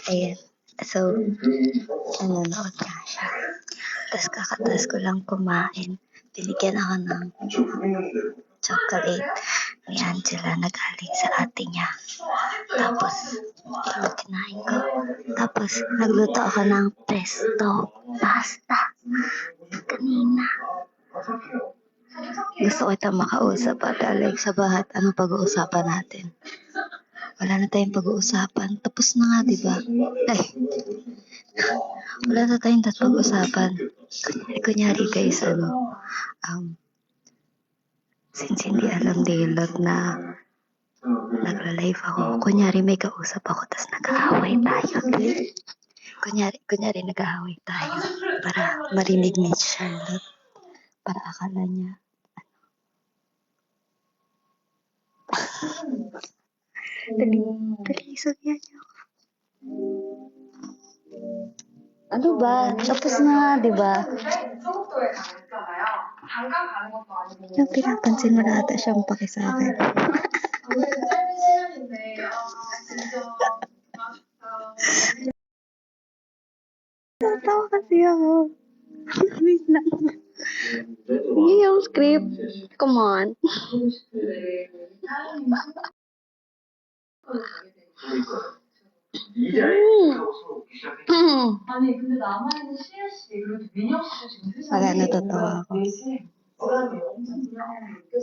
Ayan. So, nanonood nga siya. Tapos kakatas ko lang kumain. Binigyan ako ng chocolate ni Angela na galing sa ate niya. Tapos, ito kinain ko. Tapos, nagluto ako ng pesto pasta kanina. Gusto ko itong makausap at Alex sa bahat. Anong pag-uusapan natin? Wala na tayong pag-uusapan. Tapos na nga, diba? Ay, wala na tayong pag-uusapan. Kunyari guys, since hindi alam Daylot na nagla-live ako, kunyari may kausap ako, tapos nag-aaway tayo. Kunyari nag-aaway tayo para marinig ni Charlotte. Para akala niya. Dali, sabihan niyo. Ano ba? Tapos na, di ba? Yung pinapansin mo na ata siyang paki sa akin. Natawa kasi ako. Wait lang. Hindi yung script. Come on. Wala, natatawa ako.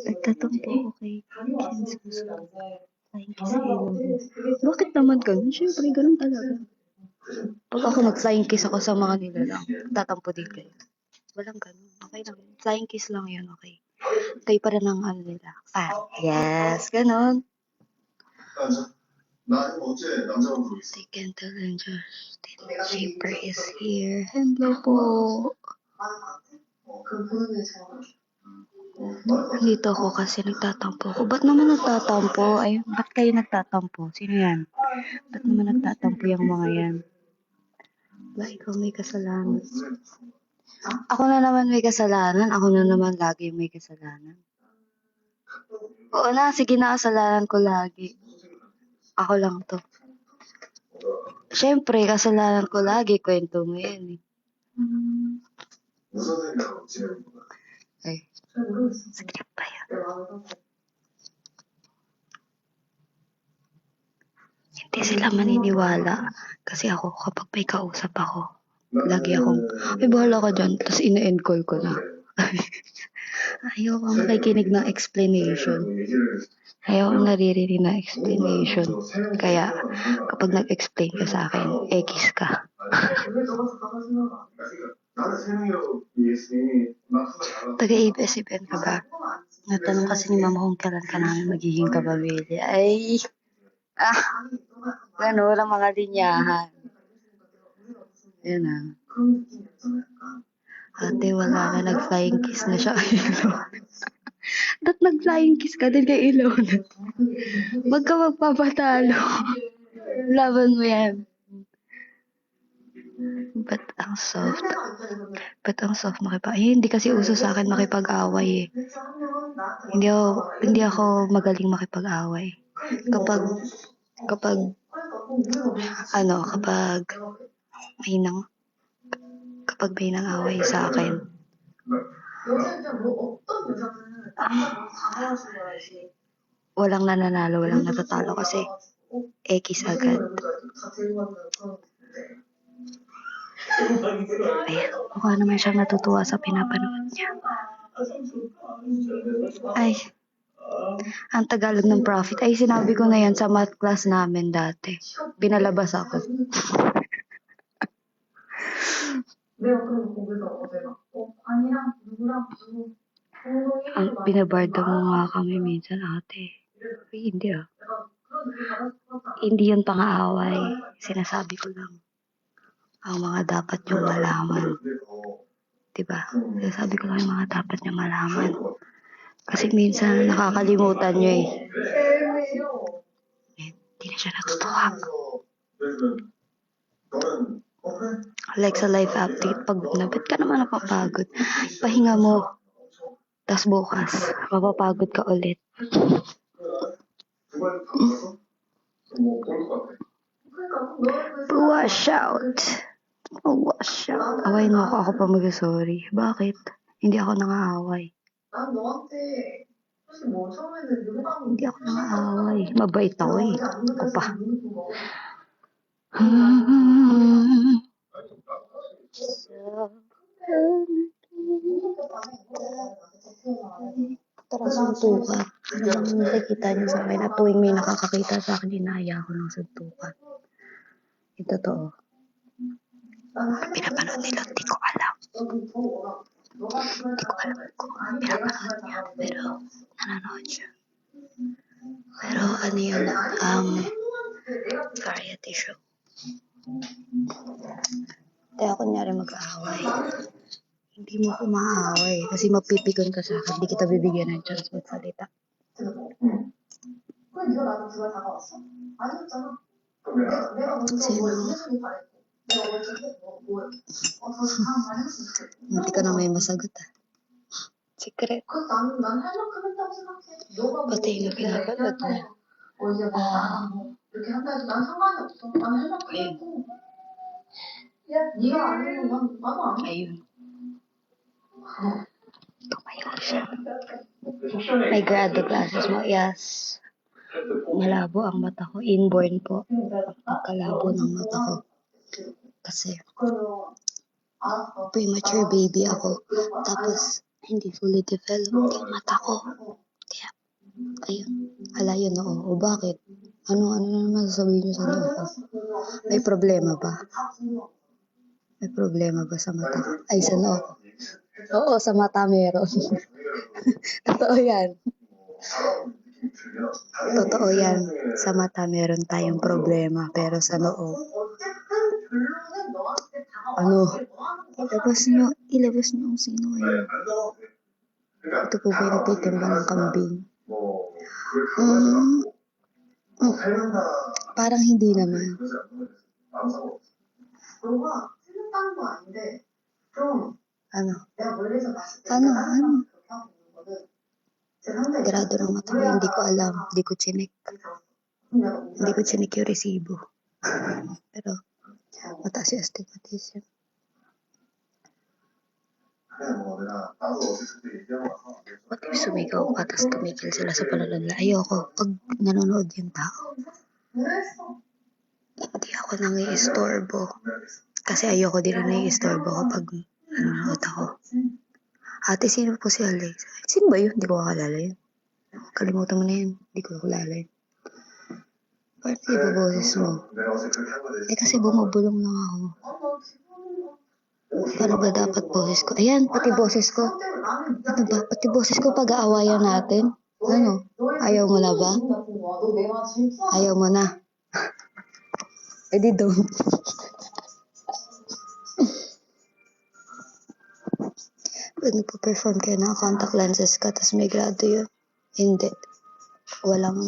Nagtatampo ako kay Kinsus. Flying kiss ilong. Bakit naman ganun? Siyempre, ganun talaga. Pag ako nag-flying kiss ako sa mga nilalang, tatampo din kayo. Walang ganun. Okay lang. Flying kiss lang yun, okay. Kayo pa rin ang ano nila. Fat. Yes, ganun. They can tell and Justin Shaper is here. Hello po. Dito ako kasi nagtatampo ko. Ba't naman nagtatampo? Ay, ba't kayo nagtatampo? Sino yan? Ba't naman nagtatampo yung mga yan? Ba, ikaw may kasalanan. Ako na naman may kasalanan. Ako na naman lagi may kasalanan. Oo na, sige na, kasalanan ko lagi. Ako lang to. Siyempre, kasalanan ko lagi. Kwento mo yan eh. Ay, script pa yun. Hindi sila maniniwala. Kasi ako, kapag may kausap ako, lagi akong, ay bahala ka dyan. Tapos ina-end call ko na. Ayaw akong nakikinig ng explanation. Ayaw akong naririnig ng explanation. Kaya, kapag nag-explain ka sa akin, ekis ka. Taga-ABS-CBN ka ba? Natanong kasi ni Mama kung kailan ka namin magiging kapamilya. Ay, gano'n lang mga linyahan. Yan ah. Ate, wala na, nag-flying kiss na siya kay Ilona. Ba't nag-flying kiss ka din kay Ilona? Wag ka magpapatalo. Laban mo yan. Ba't ang soft? Ba't ang soft hindi kasi uso sa akin makipag-away eh. Hindi ako magaling makipag-away. Kapag may nang away sa akin. Walang nananalo, walang natatalo kasi ekis agad. Ayan, mukha naman siyang natutuwa sa pinapanood niya. Ay, ang Tagalog ng profit. Ay, sinabi ko na yan sa math class namin dati. Binalabas ako. Ang binabarda mo nga kami minsan, ate. Ay, hindi ah. Hindi yun pang-aaway. Sinasabi ko lang. Ang mga dapat nyo malaman. Diba? Sinasabi ko lang yung mga dapat nyo malaman. Kasi minsan nakakalimutan nyo eh. Hindi na siya natutuwa. Alexa live update. Pagod na. Ba't ka naman napapagod? Pahinga mo. Tas bukas, mapapagod ka ulit. Wash out. Wash out. Away mo ako pa mag-sorry. Bakit? Hindi ako nangaaway. Hindi ako nangaaway. Mabait ako eh. Ako pa. Tara, suntukan. Ano bang nakikita niyo sa akin? At tuwing may nakakakita sa akin, inaya ako ng suntukan. Ito totoo. Pinapanood nila, di ko alam. Hindi ko alam kung pinapanood niya, pero nanonood siya. Pero ano yun, variety show. Kaya kunyari mag-aaway. Hindi mo ako maaaway kasi mapipikon ka sa akin. Hindi kita bibigyan ng chance magsalita. Sino? Hindi ka na may masagot ah. Secret. Pati yung pinapanood niya. Ayun. Tumayo siya. May grado glasses mo? Yes. Malabo ang mata ko. Inborn po. Pagkalabo ng mata ko. Kasi premature baby ako. Tapos hindi fully developed yung mata ko. Kaya, ayun. Halayo na o bakit? Ano naman sasabihin niyo sa noo ko? May problema ba? May problema ba sa mata ko? Ay, sa noo ko. Oo, sa mata meron. Totoo yan. Totoo yan. Sa mata meron tayong problema. Pero sa noo, ilabas niyo kung sino kayo. Ito po ba yung nagtitimba ng kambing? Parang hindi naman. Ano? Grado ng mata ko, hindi ko alam. Hindi ko chinik yung resibo. Pero, mataas yung astigmatism. Ba't yung sumigaw ka, tapos tumigil sila sa panonood nila? Ayoko, pag nanonood yung tao. Hindi ako nangiistorbo. Kasi ayoko din na nangiistorbo kapag nanonood ako. Ate, sino po si Alex? Sino ba yun? Hindi ko kakalala yun. Kalimutan mo na yun. Hindi ko kakalala yun. Parang iba boses mo. Kasi bumubulong lang ako. Paano ba dapat boses ko? Ayan, pati boses ko. Ano ba? Pati boses ko pag-aawayan natin. Ano? Ayaw mo na ba? Ayaw mo na. Eh di don't. Pag nagpo-perform kayo ng contact lenses ka, tapos may grado yun. Hindi. Walang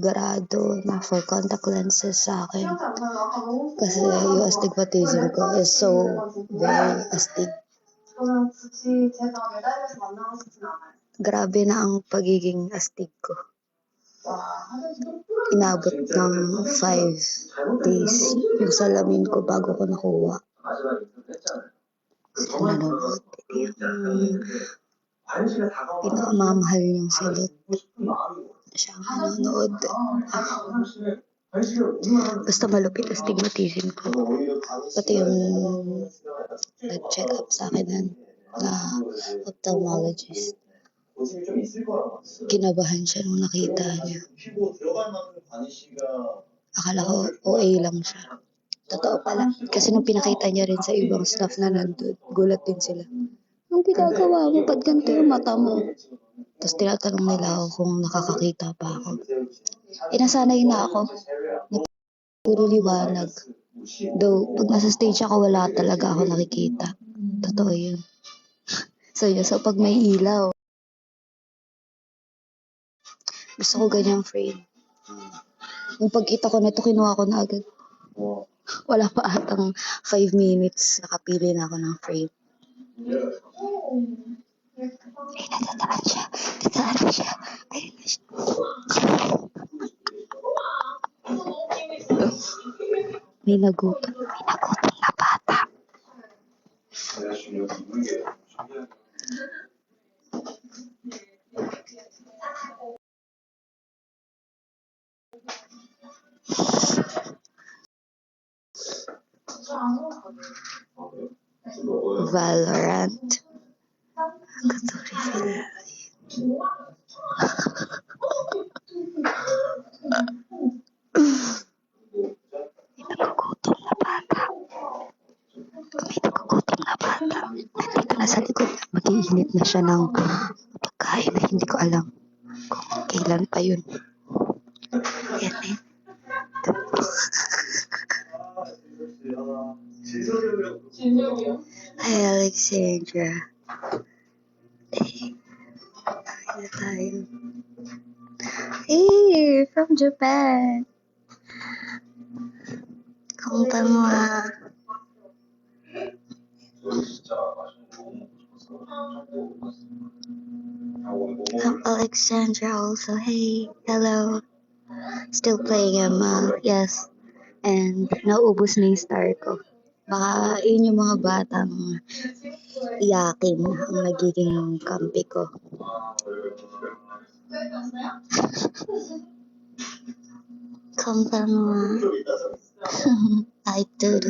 grado na for contact lenses sa akin. Kasi yung astigmatism ko is so very astig. Grabe na ang pagiging astig ko. Inabot ng 5 days yung salamin ko bago ko nakuha. Nanonood. Pinakamamahal niyang salot. Siya ang nanonood. Basta malupit astigmatism ko. Pati yung nag-check up sa akin na ophthalmologist. Kinabahan siya nung nakita niya. Akala ko OA lang siya. Totoo pala. Kasi nung pinakita niya rin sa ibang staff na nandun, gulat din sila. Anong ginagawa mo? Ba't ganito yung mata mo? Tapos tinatanong nila ako kung nakakakita pa ako. Nasanay na ako. Puro liwanag. Though, pag nasa stage ako, wala talaga ako nakikita. Totoo yun. So pag may ilaw, gusto ko ganyang frame. Yung pagkita ko nito, kinuha ko na agad. Wala pa atang 5 minutes, nakapili na ako ng frame. Ay, natataan siya. Ayun na siya. May nagutom na bata. Valorant. Gusto refill. Nagugutom na bata. May nagugutom na bata. Nandito na sa likod. Mag-iinit na siya ng pagkain na hindi ko alam kung kailan pa yun. Yan eh. Hi, Alexandra. Ano tayo? Hey, from Japan. Kamusta mo ah? I'm Alexandra also. Hey, hello. Still playing ML, yes. And naubos na yung star ko. Baka yun yung mga batang iyakin ang nagiging kampi ko. Kamusta mo ah? Ay, tudo.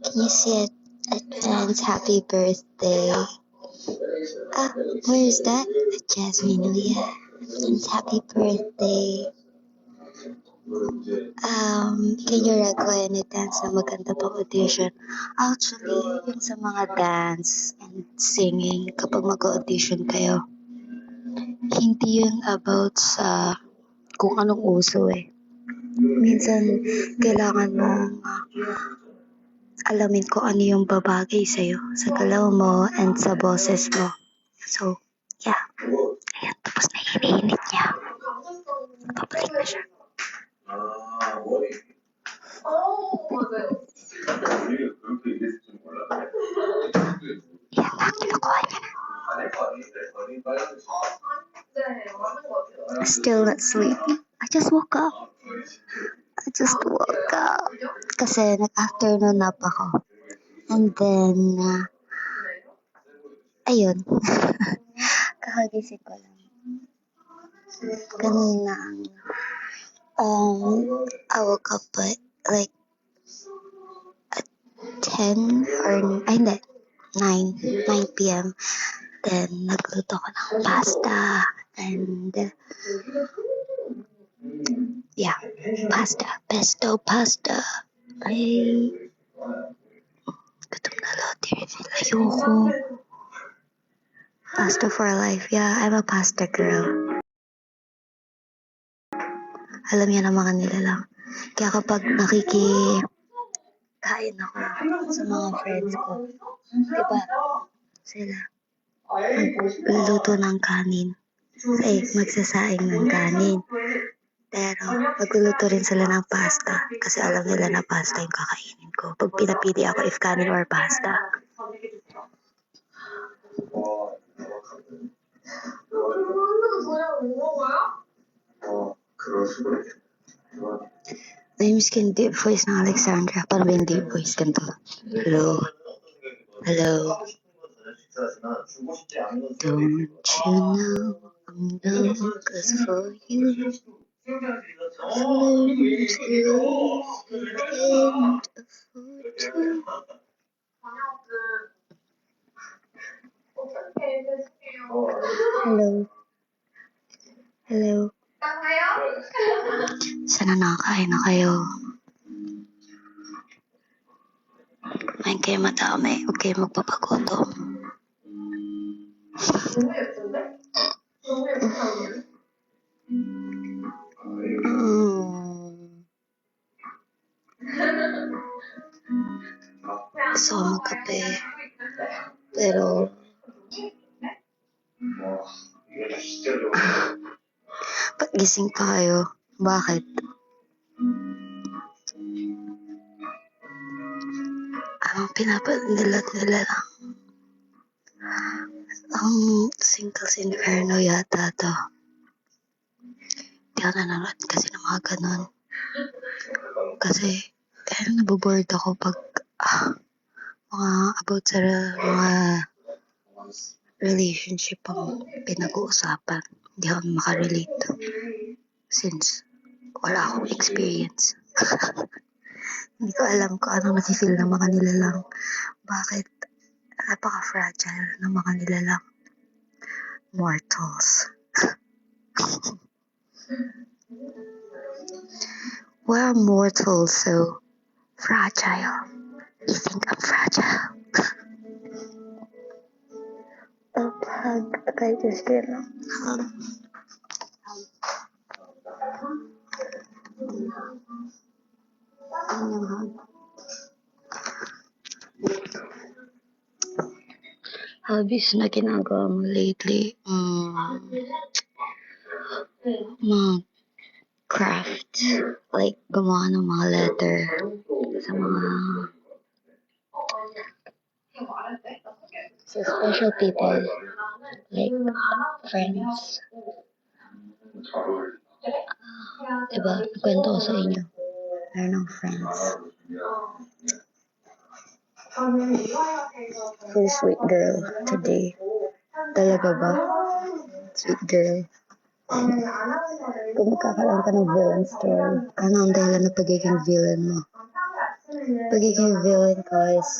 Can you say advance happy birthday? Where is that? Jasmine, oh yeah. Advance happy birthday. Can you recommend any dance na maganda pang audition? Actually, yung sa mga dance and singing, kapag mag-audition kayo, hindi yun about sa kung anong uso eh. Minsan, kailangan mong alamin kung ano yung babagay sa'yo, sa galaw mo and sa boses mo. So, yeah. Ayan, tapos na hinihinit niya. Pabalik na siya. Yan na, kinukuha niya na. Still not sleepy. I just woke up. Kasi nag-afternoon nap ako. And then, ayun. Kakagising ko lang. Kanina, I woke up like at 10 or, ay hindi, 9 p.m. Then, nagluto ko ng pasta. And, yeah, pesto pasta. Ay, gutom na loti refill. Ayoko. Pasta for life. Yeah, I'm a pasta girl. Alam niya naman kanila lang. Kaya kapag kain ako sa mga friends ko, diba, sila magluluto ng kanin. Magsasaing ng kanin. Pero, magluluto rin sila ng pasta. Kasi alam nila na pasta yung kakainin ko. Pag pinapili ako if kanin or pasta. Namiss ko yung deep voice ng Alexandra. Paano ba yung deep voice ganito? Hello? Hello? Don't you know I'm done? Cause for you I learned to live and afford to. Hello? Hello? Sana nakakain na kayo. Kumain kayo madami. Huwag kayo magpapagutom. Gusto ko magkape. Pero ba't gising pa kayo? Bakit? pinapanilat nila lang. Ang Singles Inferno yata to. Hindi ako nanonood kasi ng mga ganun. Kasi, naboboard ako pag mga about sa mga relationship ang pinag-uusapan. Hindi ako makarelate since wala akong experience. Hindi ko alam kung anong nasi-feel ng mga nilalang. Bakit napaka-fragile ng mga nilalang. Mortals. Why are mortals so fragile? You think I'm fragile? Hug. Okay, just get hug. Hobbies na ginagawa mo lately? Mga craft. Like, gumawa ng mga letter sa mga sa special people. Like, friends. Diba? Kwento ko sa inyo. Meron ng friends. Who's sweet girl today? Talaga ba? Sweet girl. Kung magkakaroon ka ng villain story, ano ang dahilan ng pagiging villain mo? Pagiging villain ko is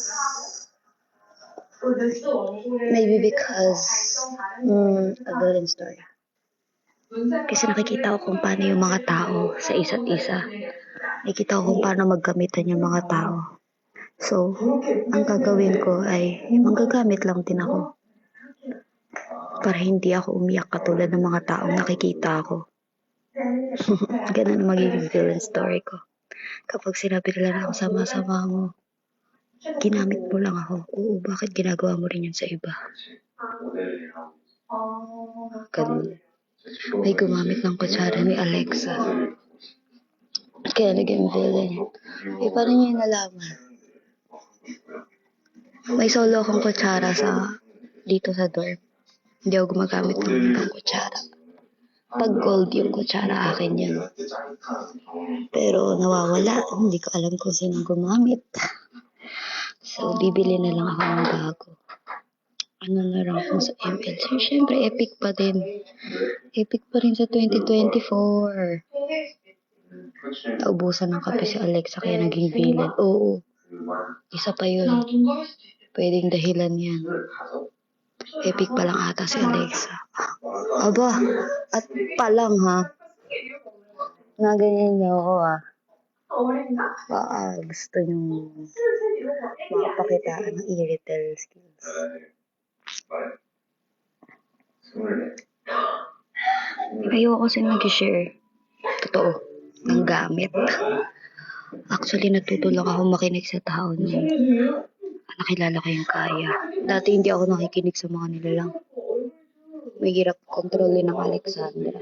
maybe because a villain story. Kasi nakikita ko kung paano yung mga tao sa isa't isa. Nakikita ko kung paano maggamitan yung mga tao. So, ang gagawin ko ay manggagamit lang din ako. Para hindi ako umiyak katulad ng mga taong nakikita ko. Ganun ang magiging villain story ko. Kapag sinabi nila na ako sama-sama mo, ginamit mo lang ako. Oo, bakit ginagawa mo rin yun sa iba? Ganun. May gumamit ng kutsara ni Alexa. Kaya naging villain. Paano niyo yung nalaman? May solo akong kutsara dito sa dorm. Hindi ako gumagamit ng ibang kutsara. Pag gold yung kutsara, akin yun. Pero nawawala. Hindi ko alam kung sino gumamit. So, bibili na lang ako ng bago. Ano na lang kung sa ML. So, syempre, epic pa din. Epic pa rin sa 2024. Naubusan ng kape si Alexa kaya naging villain. Oo. Isa pa yun. Pwedeng dahilan yan. Epic pa lang ata si Alexa. Aba, at pa lang ha. Naganyan niyo ako ha. Baka gusto nyo mapakitaan ng irritable skills. Ayoko kasi mag-share. Totoo. Ng gamit. Actually, natutulog ako makinig sa tao nung nakilala ko yung kaya. Dati hindi ako nakikinig sa mga nilalang. Mahirap kontrolin ng Alexandra.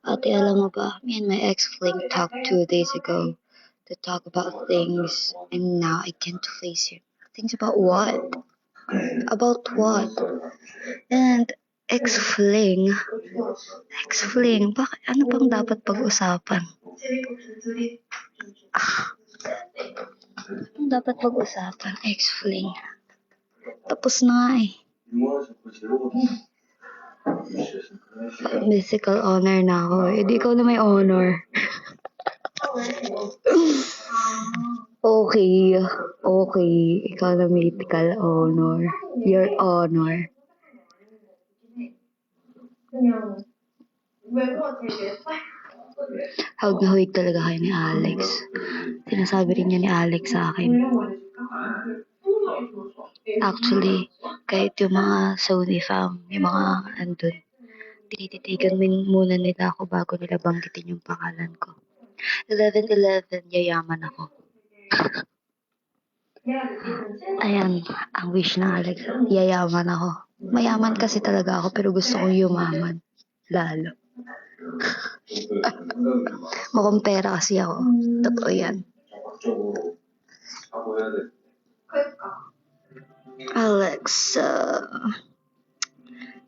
Ate, alam mo ba, me and my ex-fling talked 2 days ago to talk about things, and now I can't face you. Things about what? About what? And ex-fling, bakit? Ano bang dapat pag-usapan? Ano dapat pag-usapan? Ex-fling. Tapos na nga eh. Mythical honor na ako. Hindi ikaw na may honor. Okay. Ikaw na mythical honor. Your honor. Hawag na hawig talaga kayo ni Alex. Sinasabi rin niya ni Alex sa akin. Actually, kahit yung mga Sony fam, yung mga andun, tinititigan muna nila ako bago nila banggitin yung pangalan ko. 11-11, yayaman ako. Ayan, ang wish ng Alex, yayaman ako. Mayaman kasi talaga ako pero gusto kong yumaman. Lalo. Mukhang pera kasi ako. Totoo yan. Alexa.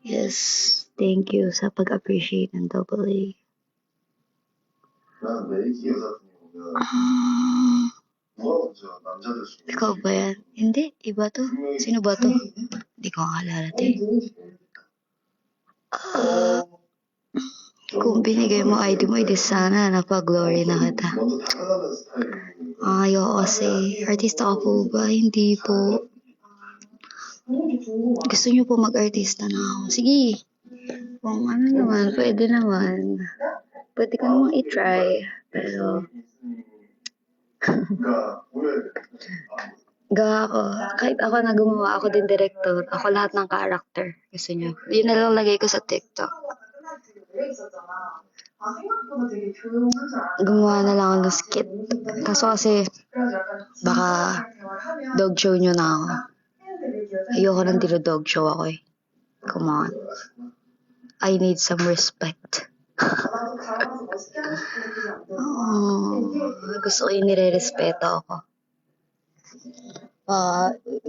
Yes, thank you sa pag-appreciate ng double A. Ikaw ba yan? Hindi, iba to. Sino ba to? Hindi ko kalala to. Kung binigay mo ID mo, edi sana napag-glory na kita. Ayoko kasi. Artista ka po ba? Hindi po. Gusto niyo po mag-artista na ako? Sige. Kung ano naman, pwede naman. Pwede ka namang i-try. Pero, gawa ako. Kahit ako na gumawa, ako din director. Ako lahat ng character. Gusto niyo. Yun na lang lagay ko sa TikTok. Gumawa na lang ako ng skit. Kaso kasi, baka dog show nyo na ako. Ayoko nang dog show ako eh. Come on. I need some respect. Gusto ko yung nire-respeto ako.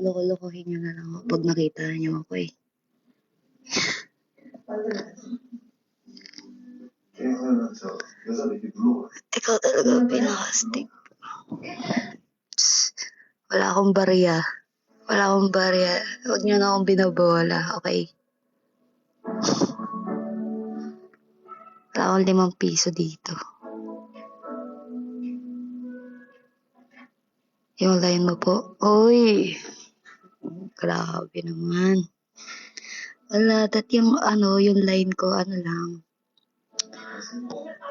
Loko-lokohin nyo na lang ako pag nakita nyo ako eh. Ikaw talaga pinakastig. Wala akong barya. Huwag nyo na akong binabola, okay? Wala akong 5 piso dito. Yung line mo po. Uy! Grabe naman. Wala, yung line ko, lang.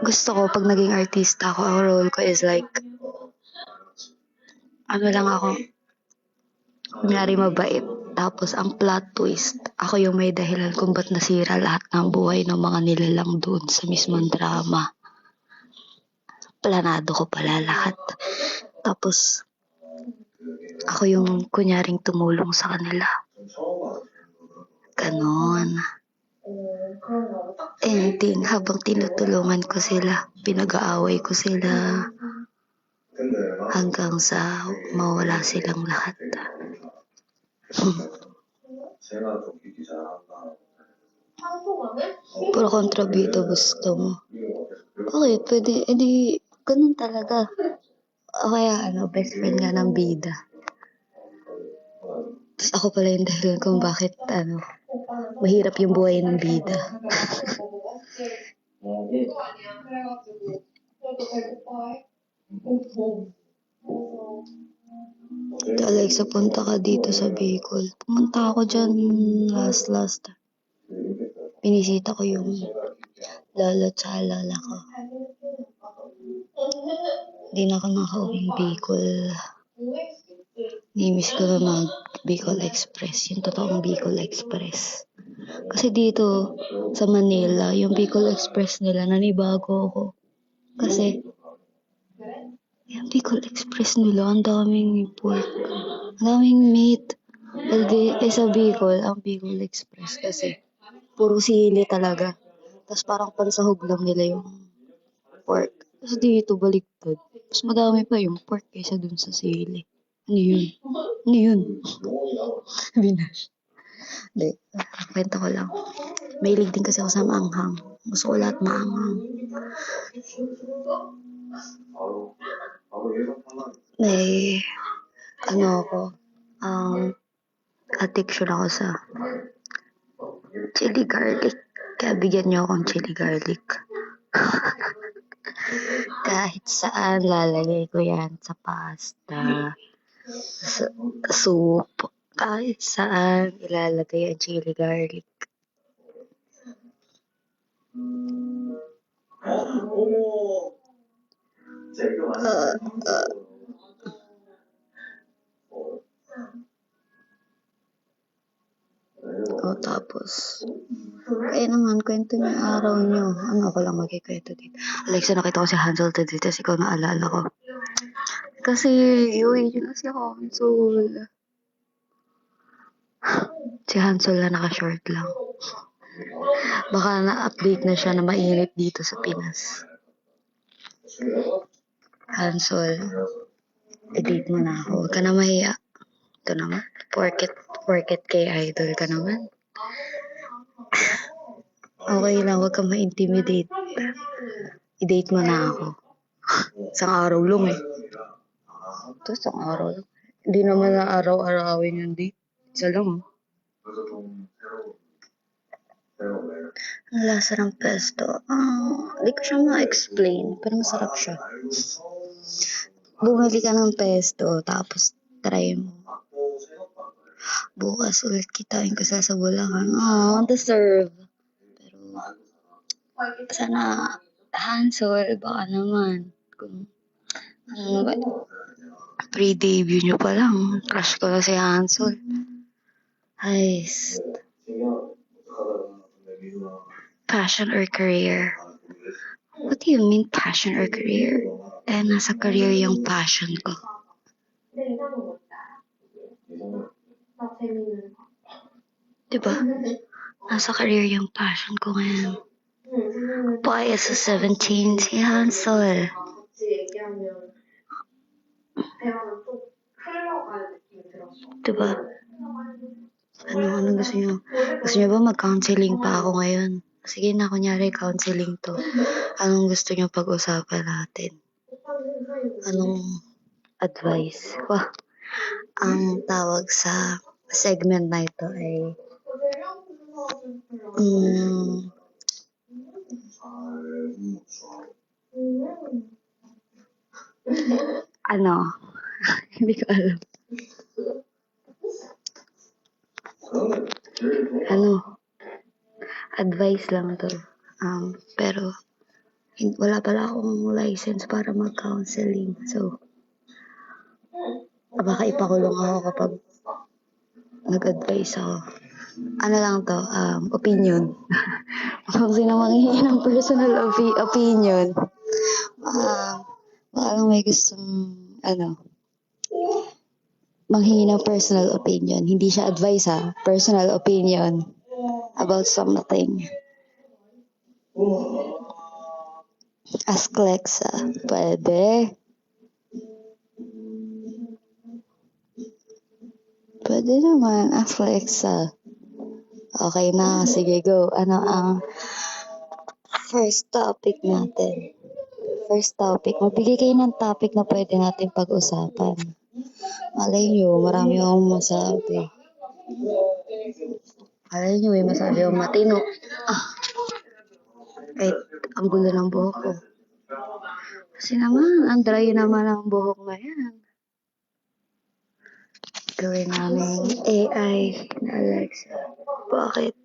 Gusto ko, pag naging artista ako, ang role ko is like, lang ako, kunyari mabait. Tapos, ang plot twist, ako yung may dahilan kung ba't nasira lahat ng buhay ng mga nilalang doon sa mismong drama. Planado ko pala lahat. Tapos, ako yung kunyaring tumulong sa kanila. Ganon. And then, habang tinutulungan ko sila, pinag-aaway ko sila, hanggang sa mawala silang lahat. Puro kontrabito gusto mo. Okay, pwede, edi, ganun talaga. O kaya, best friend nga ng bida. Tapos ako pala yung dahilan kung bakit, mahirap yung buhay ng bida. Alexa, punta ka dito sa Bicol. Pumunta ako dyan last. Pinisita ko yung lolo at lala ko. Hindi na ako nakauwing Bicol. Nimiss ko na mag-Bicol Express. Yung totoong Bicol Express. Kasi dito sa Manila, yung Bicol Express nila, nanibago ako. Kasi yung Bicol Express nila, ang daming pork. Ang daming meat. Sa Bicol, ang Bicol Express kasi puro sili talaga. Tapos parang pansahog lang nila yung pork. Tapos dito, baliktad. Tapos madami pa yung pork kaysa dun sa sili. Ano yun? Binash. Hindi, kwento ko lang. Mahilig din kasi ako sa maanghang. Gusto ko lahat maanghang. May, addiction ako sa chili garlic. Kaya bigyan niyo akong chili garlic. Kahit saan lalagay ko yan, sa pasta, sa soup, kahit saan ilalagay ang chili garlic. Tapos, naman, kwento niyo yung araw niyo. Ako lang magkikwento dito. Alexa, nakita ko si Hansel dito, tapos ikaw naalala ko. Kasi, yun na si Hansel. Si Hansel na naka-short lang. Baka na-update na siya na mainit dito sa Pinas. Hansel, edit mo na ako. Huwag ka na mahiya. Ito naman. Porket kay idol ka naman. Okay lang, huwag kang ma-intimidate. I-date mo na ako. Isang araw lang eh. Ito, isang araw lang. Hindi naman na araw-arawin yung date. Isa lang. Ang lasa ng pesto. Hindi ko siya ma-explain. Pero masarap siya. Bumili ka ng pesto, tapos try mo. Bukas ulit kitain ko sa Bulacan. Deserve. Pero, sana, Hansel, baka naman. Kung, pre-debut nyo pa lang. Crush ko na si Hansel. Heist. Passion or career? What do you mean passion or career? Nasa career yung passion ko. Diba? Nasa career yung passion ko ngayon. Boy, sa 17, si Hansel. Diba? Anong gusto nyo? Gusto nyo ba mag-counseling pa ako ngayon? Sige na, kunyari, counseling to. Anong gusto nyo pag-usapan natin? Anong advice? Ang tawag sa segment na ito ay hindi ko alam. Advice lang to. Pero wala pala akong license para mag-counseling. So, baka ipakulong ako kapag nag-advise ako. Ano lang to, opinion. Kung sino manghihingi ng personal opinion, baka lang may gustong, manghingi ng personal opinion. Hindi siya advice personal opinion about something. Ask Lexa. Pwede. Pwede naman. Ask Lexa. Okay na. Sige, go. Ano ang first topic natin? Magbigay kayo ng topic na pwede natin pag-usapan. Malay nyo, marami akong masabi. Malay nyo, may masabi akong matino. Kahit ang gulo ng buhok ko. Kasi naman, ang dry naman ang buhok na yan. Gawin namin AI na Alexa. Bakit?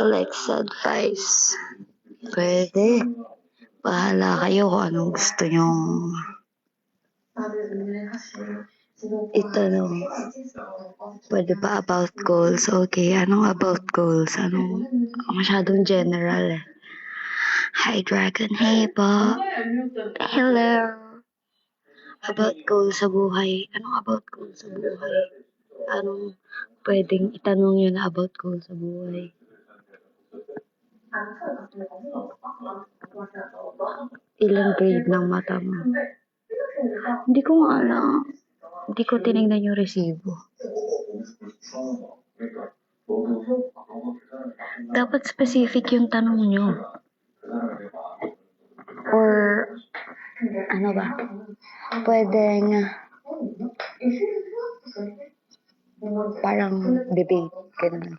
Alexa advice. Pwede. Bahala kayo kung anong gusto nyong itanong. Pwede pa about goals. Okay, anong about goals? Masyadong general eh. Hi, Dragon. Hey, Bob. Hello. About goals sa buhay. Anong about goals sa buhay? Anong pwedeng itanong yun na about goals sa buhay? Ilang grade ng mata mo? Hindi ko alam. Hindi ko tinignan yung resibo. Dapat specific yung tanong nyo. Or, ano ba? Pwedeng parang debate. Ganun.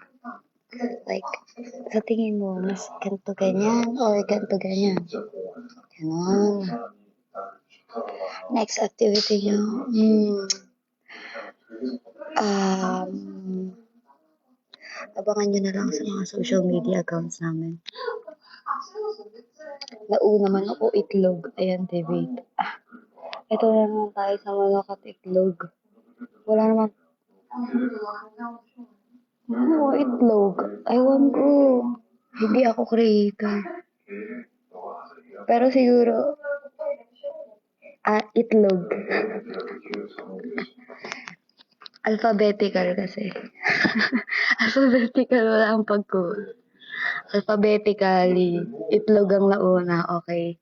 Like, sa tingin mo, mas ganito ganyan or ganito ganyan? Ganun. Next activity nyo. Abangan nyo na lang sa mga social media accounts namin. Nauna man ako itlog. Ayan, debate. Ito na naman tayo sa manok at itlog. Wala naman. Itlog. Ewan ko. Hindi ako creator. Pero siguro, itlog. Alphabetical kasi. Alphabetical, wala ang pag-cool. Alphabetically, itlog ang nauna, okay?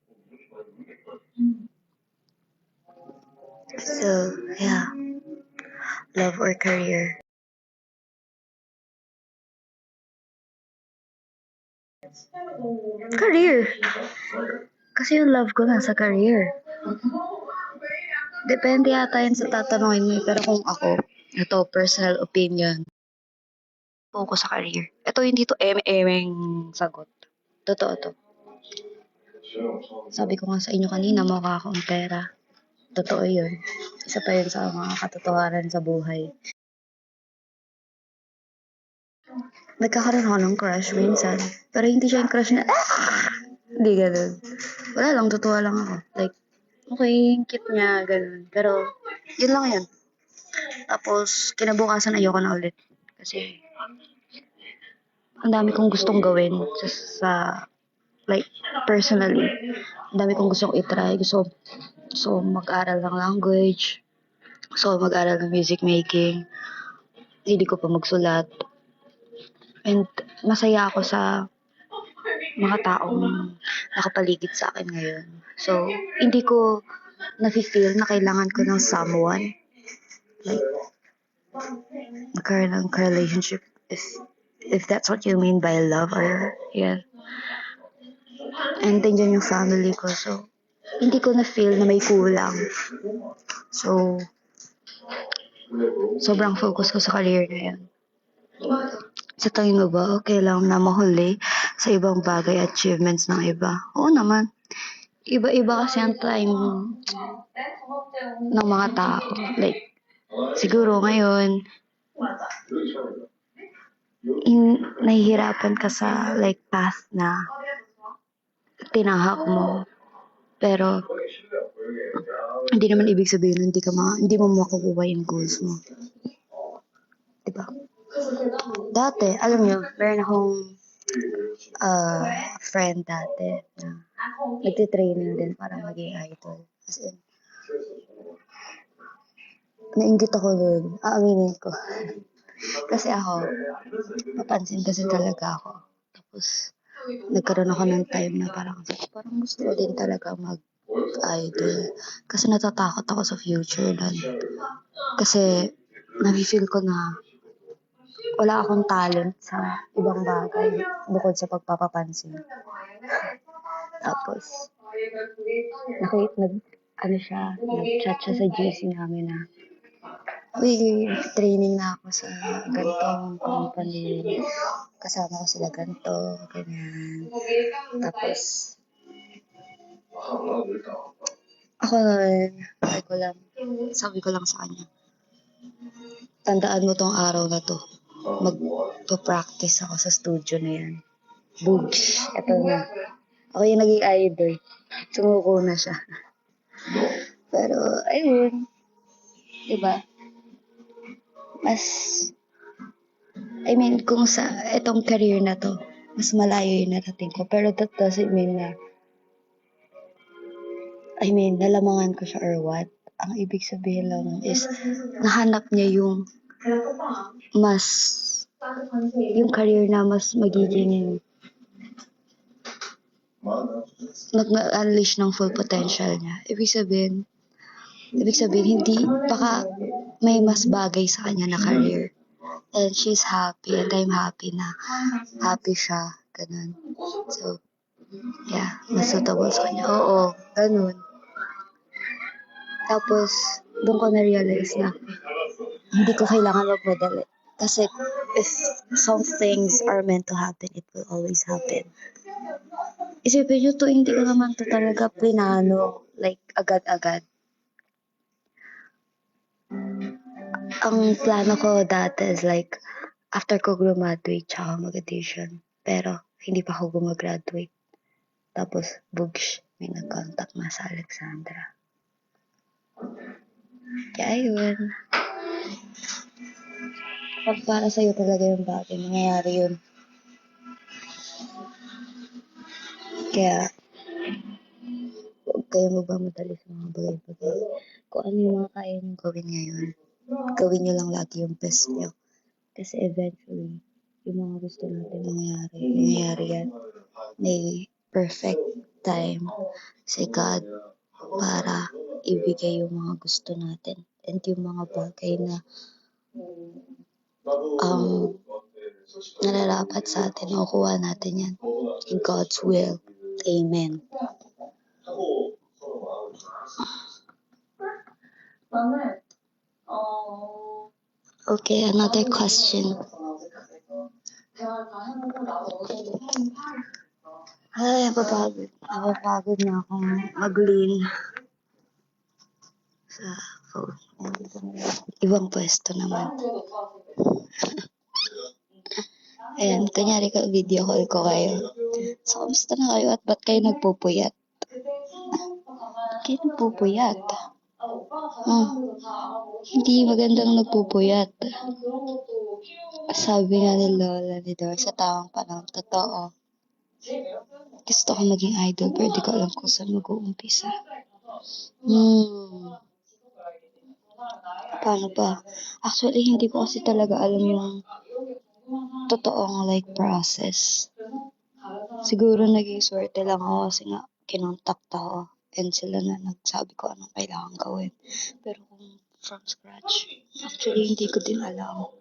So, yeah. Love or career? Career! Kasi yung love ko nasa career. Depende yata yun sa tatanungin mo. Pero kung ako, ito, personal opinion, focus sa career. Ito hindi to eme-emeng sagot. Totoo to. Sabi ko nga sa inyo kanina, mukha akong pera. Totoo yun. Isa pa yun sa mga katotohanan sa buhay. Nagkakaroon ako ng crush minsan. Pero hindi siya yung crush na, hindi ganun. Wala lang, totoo lang ako. Like, okay, yung cute niya, ganun. Pero, yun lang yun. Tapos, kinabukasan ayoko na ulit. Kasi, ang dami kong gustong gawin sa like, personally. Ang dami kong gustong itry. Gusto mag-aral ng language. Gusto mag-aral ng music making. Hindi ko pa magsulat. And masaya ako sa mga taong nakapaligid sa akin ngayon. So, hindi ko nafe-feel na kailangan ko ng someone. Like, magkaroon ng relationship. If that's what you mean by love or, yeah. And then yung family ko. So, hindi ko na-feel na may kulang. So, sobrang focus ko sa career na yan. Sa tingin mo ba, okay lang na mahuli sa ibang bagay, achievements ng iba? Oo naman. Iba-iba kasi ang time ng mga tao. Like, siguro ngayon, nahihirapan ka sa like path na tinahak mo. Pero, hindi naman ibig sabihin hindi mo makukuha yung goals mo. Diba? Dati, alam nyo, meron akong friend dati na nagtitraining din para maging idol. As in, nainggit ako nun. Aaminin ko. Kasi ako, papansin kasi talaga ako. Tapos, nagkaroon ako ng time na parang gusto ko din talaga mag-idol. Kasi natatakot ako sa future nun. Kasi, nafe-feel ko na wala akong talent sa ibang bagay bukod sa pagpapapansin. Tapos, nag-chat siya sa GC namin na, uy, training na ako sa ganitong company. Kasama ko sila ganito, ganyan. Tapos, ako naman, sabi ko lang sa kanya, tandaan mo tong araw na to. Magpa-practice ako sa studio na yan. Boogs, eto na. Ako yung naging idol. Sumuko na siya. Pero, ayun. Diba? Kung sa itong career na to, mas malayo yung narating ko. Pero that doesn't mean na, nalamangan ko siya or what. Ang ibig sabihin lang is, nahanap niya yung career na mas magiging mag-unleash ng full potential niya. Ibig sabihin, hindi, baka may mas bagay sa kanya na career. And she's happy, and I'm happy na happy siya. Ganun. So, yeah, mas suitable sa kanya. Oo, ganun. Tapos, doon ko na-realize na hindi ko kailangan magmadali. Kasi if some things are meant to happen, it will always happen. Isipin nyo to, hindi ko naman to talaga plinano. Like, agad-agad. Ang plano ko dati is like, after ko graduate, tsaka mag-audition. Pero, hindi pa ako gumagraduate. Tapos, bugsh, may nag-contact na sa Alexandra. Kaya yun. Pag para sa'yo talaga yung bagay, nangyayari yun. Kaya, huwag kayo magmamadali sa mga bagay-bagay. Kung ano yung mga kaya nyo gawin ngayon, gawin nyo lang lagi yung best nyo. Kasi eventually, yung mga gusto natin nangyayari yan. May perfect time si God para ibigay yung mga gusto natin and yung mga bagay na um, nararapat sa atin, makukuha natin yan. In God's will. Amen. Okay, another question. Ay, napapagod na akong mag-lean sa phone. Ibang pwesto naman. Ayan, kunyari ka, video call ko kayo. So, kamusta na kayo at ba't kayo nagpupuyat? Kayo nagpupuyat? Hindi magandang nagpupuyat. Sabi nga ni Lola ni Dor, sa tamang panahon, totoo. Gusto ko maging idol, pero di ko alam kung saan mag-uumpisa. Paano ba? Actually, hindi ko kasi talaga alam yung totoong process. Siguro naging swerte lang ako kasi nga kinontak ako and sila na nagsabi ko anong kailangan gawin. Pero kung from scratch, actually hindi ko din alam.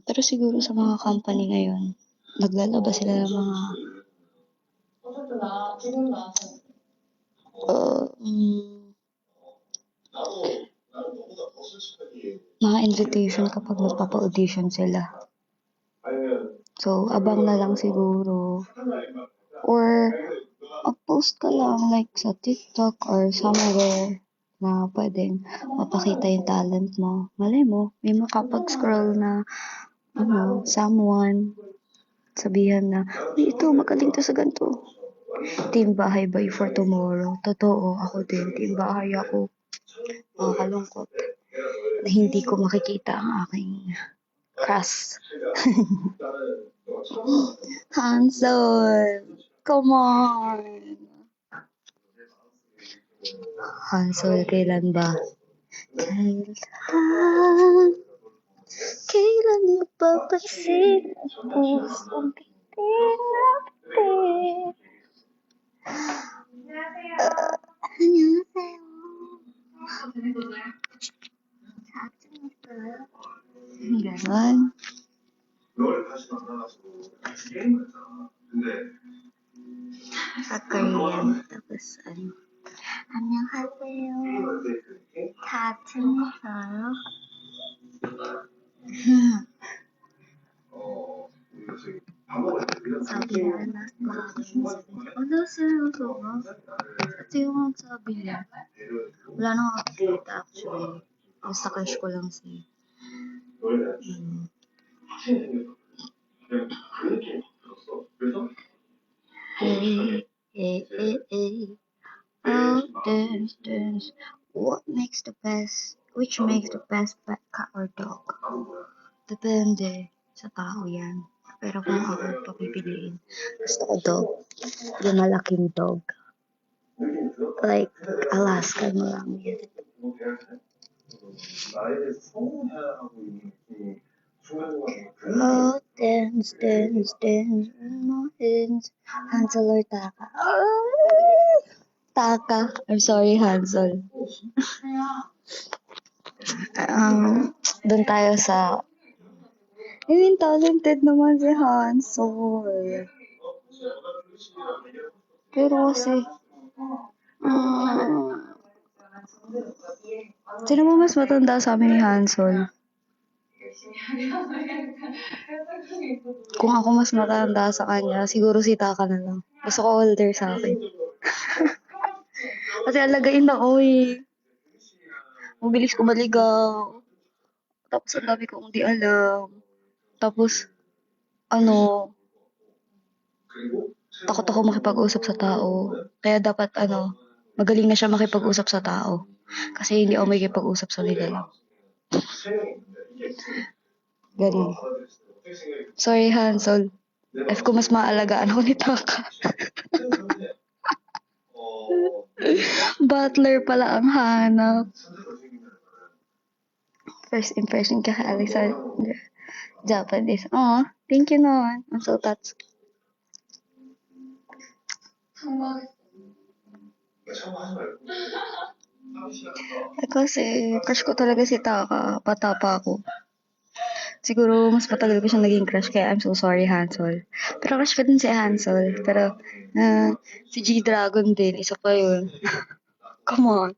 Pero siguro sa mga company ngayon, naglalabas sila ng mga invitation kapag magpapa-audition sila. So, abang na lang siguro. Or, mag-post ka lang sa TikTok or somewhere na pwedeng mapakita yung talent mo. Malay mo, may makapag-scroll na someone sabihan na, uy, ito, magaling to sa ganito. Team bahay by for tomorrow. Totoo, ako din. Team bahay ako. Makakalungkot na hindi ko makikita ang aking crush. Hansel, come on. Hansel, kailan ba? Kailan mapapansin ang pusong pitin natin? Ganon. Sa Korean, tapos 안녕하세요. 같은 사요. Sabi niya, last ito yung sabi niya. Wala nang update actually. Basta crush ko lang si Hey. Oh, dance. Which makes the best pet, cat or dog? Depende sa tao yan. Pero kung ako papipiliin, gusto ko dog. Yung malaking dog. Like, Alaskan mo lang yan. Oh, dance, Hansel or Taka? Taka. I'm sorry, Hansel. Doon tayo sa... I mean, talented naman si Hansel. Pero kasi... sino mo mas matanda sa amin ni Hansel? Kung ako mas matanda sa kanya, siguro si Taka na lang. Gusto ko older sa akin. Kasi alagain ako eh. Mabilis ko maligaw. Tapos ang dami kong hindi alam. Tapos, takot ako makipag-usap sa tao. Kaya dapat, magaling na siya makipag-usap sa tao. Kasi hindi ako makipag-usap sa nila. Ganun. Sorry, Hansel. F ko mas maalagaan ako ni Taka. Butler pala ang hanap. First impression ka kay Alexander. Japanese. Oh, thank you naman. I'm so touched. Kasi crush ko talaga si Taka. Bata pa ako. Siguro mas matagal ko siyang naging crush kaya I'm so sorry, Hansel. Pero crush ko din si Hansel. Pero si G-Dragon din. Isa pa yun. Come on.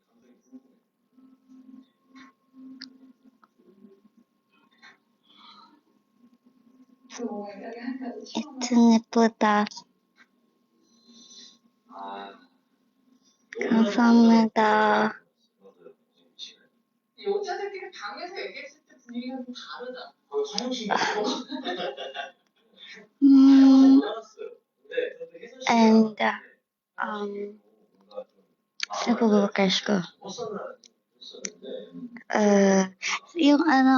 Ito nga po ta. 감사합니다. Mm, and ano po ba crush ko? Yung ano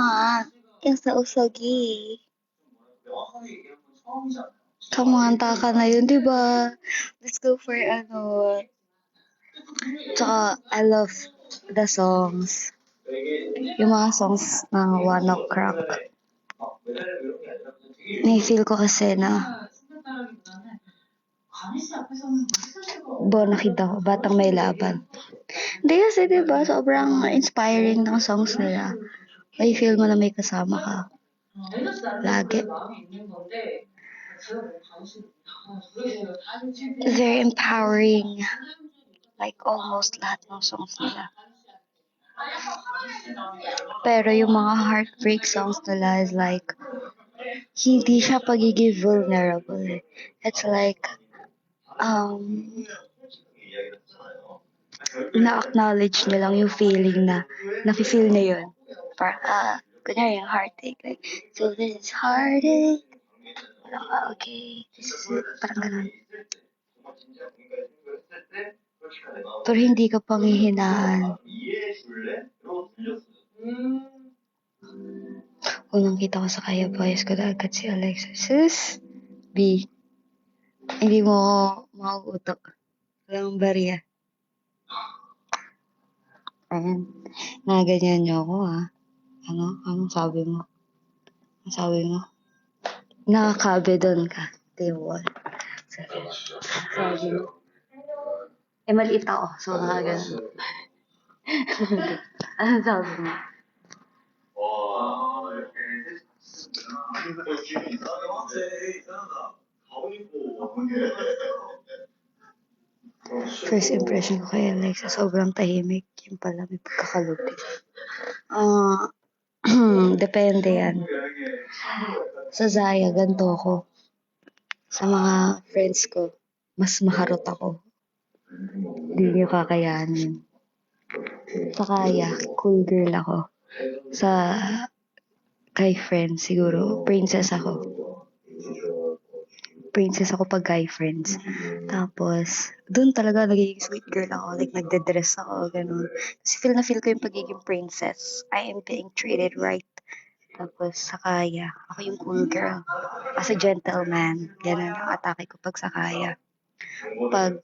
yung sa Usagi. Come on, taka na yun, di ba? Let's go for ano. Tsaka, I love the songs. Yung mga songs ng One Ok Rock. Nai-feel ko kasi na bonakid ako, batang may laban. Hindi kasi diba, sobrang inspiring ng songs nila. May feel mo na may kasama ka. Lagi. Very empowering. Like almost lahat ng songs nila. Pero yung mga heartbreak songs nila is like, hindi siya pagiging vulnerable. It's like, na-acknowledge niya lang yung feeling na nafe-feel na yun. Kunyari yung heartache. Like, so this is heartache. Okay. This is it. Parang ganun. Pero hindi ka panghihinaan. Unang kita ko sa Kaya Boys ko agad si Alexa. Sis, B, hindi mo mauutok. Walang barya. Ayan. Nagaganyan niyo ako Anong sabi mo? Anong sabi mo? Nakakabe doon ka. Table. Sabi mo. Maliit ako. So, nakaganon. Anong sabi mo? First impression ko kay Alexa, sobrang tahimik. Yung pala may pagkakalupit. Depende yan. Sa Zaya, ganito ako. Sa mga friends ko, mas maharot ako. Hindi niyo kakayanin. Sa Kaya, cool girl ako. Kay friends, siguro, princess ako. Princess ako pag guy friends. Tapos, doon talaga nagiging sweet girl ako. Like, nagde-dress ako, ganun. Kasi feel ko yung pagiging princess. I am being treated right. Tapos, sa Kaya, ako yung cool girl. As a gentleman, ganun ang atake ko pag sa Kaya. Pag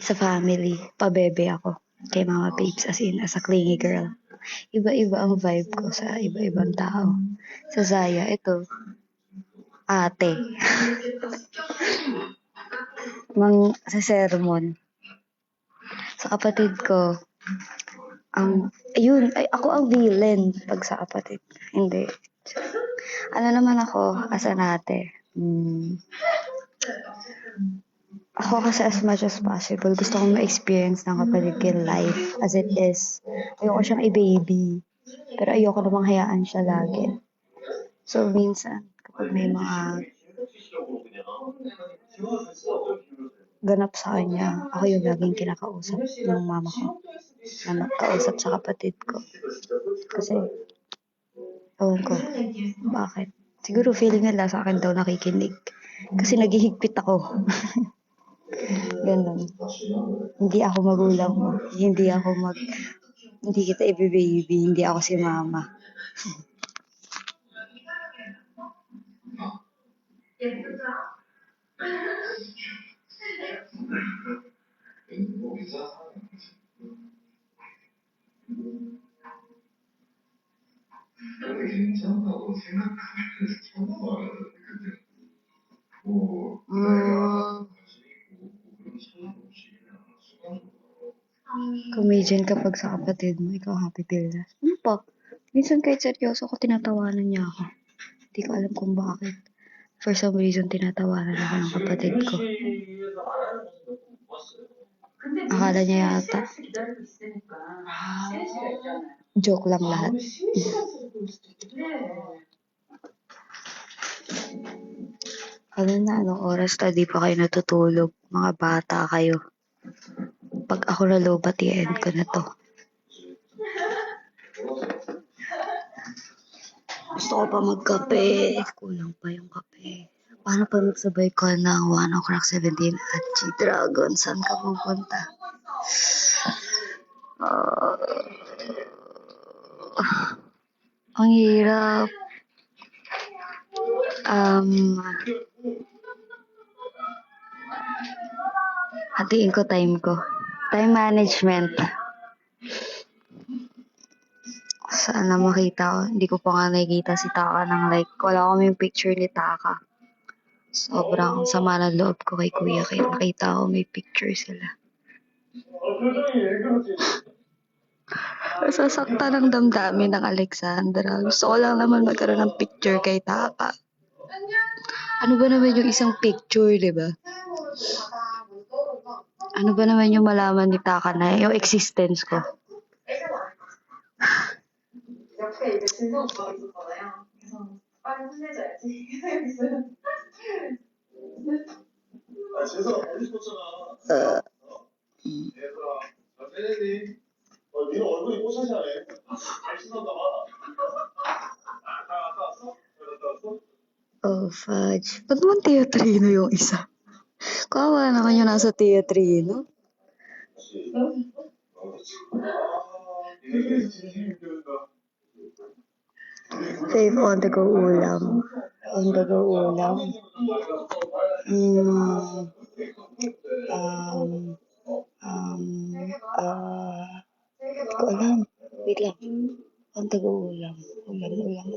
sa family, pabebe ako kay Mama Babes, as in, as a clingy girl. Iba-iba ang vibe ko sa iba-ibang tao. Sa Zaya, ito, ate. Sa sermon. Sa kapatid ko, ako ang villain pag sa kapatid. Hindi. Ano naman ako, as an ate. Ako kasi as much as possible, gusto kong ma-experience ng kapatid ko yung life as it is. Ayoko siyang i-baby. Pero ayoko namang hayaan siya lagi. So, minsan, kapag may mga ganap sa kanya, ako yung laging kinakausap ng mama ko na magkausap sa kapatid ko. Kasi, ewan ko, bakit? Siguro feeling nila sa akin daw nakikinig. Kasi naghihigpit ako. Ganun. Hindi ako magulang mo. Hindi kita i-baby. Hindi ako si mama. Comedian kapag sa kapatid mo, ikaw happy pill na. Ano pa? Minsan kahit seryoso ko, tinatawanan niya ako. Hindi ko alam kung bakit. For some reason, tinatawanan ako ng kapatid ko. Akala niya yata. Joke lang lahat. Ano na, anong oras na di pa kayo natutulog? Mga bata kayo. Pag ako nalobat, i-end ko na to. Gusto ko pa magkape. Kulang pa yung kape. Paano pa magsabay ko ng 1 o'clock 17 at G-Dragon? Saan ka pupunta? Ang hirap. Hatiin ko time ko. Time management. Sana makita ko. Hindi ko pa nga nakikita si Taka ng like. Wala kami yung picture ni Taka. Sobrang sama ng loob ko kay Kuya. Kaya nakita ko may picture sila. Sasakta ng damdamin ng Alexandra. Gusto ko lang naman magkaroon ng picture kay Taka. Ano ba naman yung isang picture, di ba? Ano ba naman yung malaman ni Taka na yung existence ko? Oh, fudge. Ba't naman teatrino yung isa? Kawawa naman yung nasa teatrino. Fave on the go ulam. On the go ulam. Hindi ko alam. Wait lang. On the go ulam. Ulam.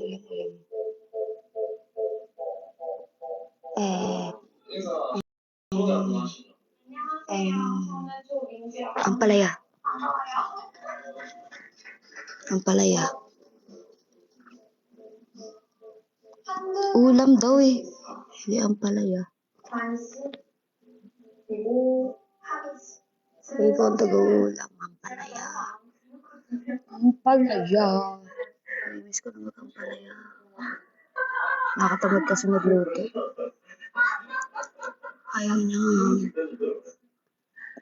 Ampalaya. Ulam daw eh. Hindi ampalaya. Fave on the go ulam. Ampalaya. Miss ko na mag-ampalaya. Nakatamad kasi magluto. Ayaw niya.